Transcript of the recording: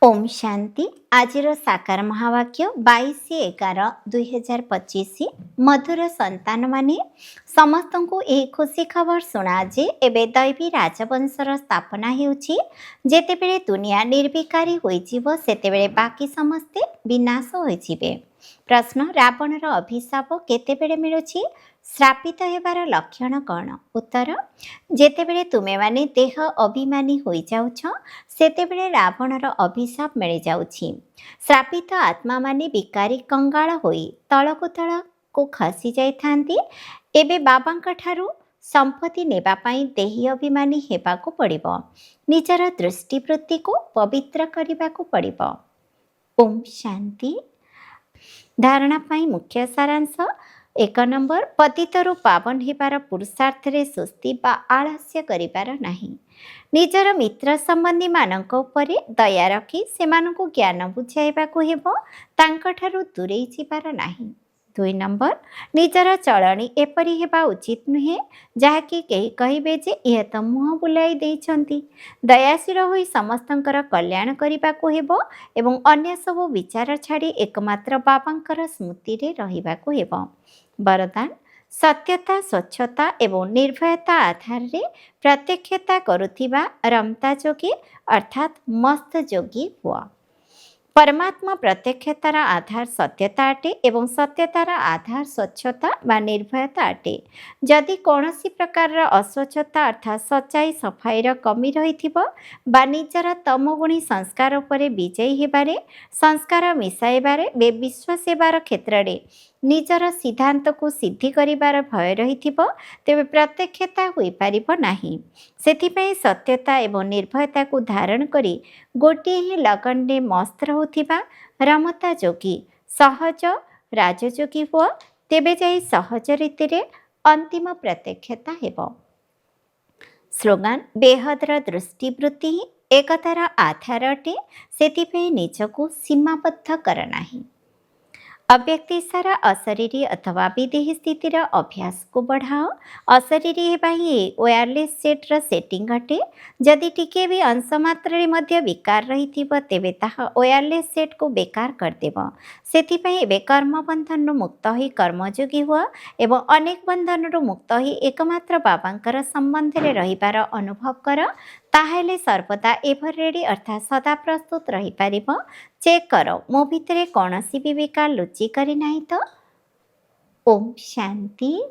ओम शांति। आज साकार महावाक्य 22/11/2025 मधुर संतान माने समस्त को यह खुशी खबर शुणा जे एबे दैवी राजवंशर स्थापना हेउछि। जेतेबेले दुनिया निर्विकारी होइजिवो सेतेबेले बाकी समस्ते विनाश होइजिबे। प्रश्न, रावणर अभिशाप केतेबेले मिलुछि? श्रापित हेबार लक्षण कौन? उत्तर, जेतेबेले तुमे माने देह अभिमानी होई जाउछ सेतेबेले रावणर अभिशाप मिल जाउछि। श्रापित आत्मा माने विकारी कंगाल होई तळकु तळकु खसी जाइथांती। एबे बाबांक ठारू संपत्ति नेबा पाई देही अभिमानी हेबाकु पड़िबो। निजर दृष्टिवृत्ति को पवित्र करिबाकु पड़िबो। ओम शांति। धारणा पाई मुख्य सारांश। 1 नंबर, पतितरु पावन हेबार पुरुषार्थ रे सुस्ती बा आलस्य करिबार नाही। निजर मित्र संबंधी मानक उपरे दया रखी सेमानकु ज्ञान बुझाइबाकु हेबो, तांकठारु दूरेई जिबार नाही। 2 नंबर, निजर चलणी एपरि हेबा उचित नुहे जहाँकि केही कहिबे जे इह त मुह बुलाई देइछन्ति। दयाशील होई समस्तंकर कल्याण करिबाकु हेबो एवं अन्य सब विचार छाड़ी एकमात्र बाबांकर स्मृति रे रहिबाकु हेबो। वरदान, सत्यता, स्वच्छता एवं निर्भयता आधार रे प्रत्यक्षता करुथिबा रमता जोगी अर्थात मस्त जोगी हुआ। परमात्मा प्रत्यक्षतार आधार सत्यता अटे एवं सत्यतार आधार स्वच्छता बा निर्भयता अटे। जदि कौनसी प्रकार अस्वच्छता अर्थात सच्चाई सफाईर कमी रहिथिबो बा निजर तमगुणी संस्कार उपरे विजयी हेबारे संस्कार मिसाइबारे विश्वास हेबार क्षेत्र रे निजर सिद्धांत को सिद्धि करिबार भय रहिथिबो तेबे प्रत्यक्षता होई पारिबो नाही। सेथिपई सत्यता एवं निर्भयता को धारण करी गोटे ही लगन मस्त रहुथिबा रमता जोगी सहज राजयोगी हुआ, तेबे जाई सहज रीति रे अंतिम प्रत्यक्षता हेबो। स्लोगान, बेहदर दृष्टिवृत्ति ही एकतार आधार अटे, सेथिपई निजको सीमाबद्ध कर नाही। अव्यक्ति सारा अशरीरी अथवा विदेही स्थितिर अभ्यास को बढ़ाओ। अशरीरी हेबा ही वायरलेस सेट्र सेटिंग अटे। जदि टिके भी अंश मात्रा मध्य विकार रहिथिबो तेबे ताहा वायरलेस सेट को बेकार करदेबो। सेथिपई एबे कर्म बंधन मुक्त ही कर्मयोगी हुआ एवं अनेक बंधन मुक्त ही एकमात्र बाबांकर संबंध रे रहिबार अनुभव कर। ताहेले सर्वदा एभर रेडी अर्थात सदा प्रस्तुत रही पारिबो। चेक करो मो भितरे कौनसी भी विकार लुचि करी नाही तो। ओम शांति।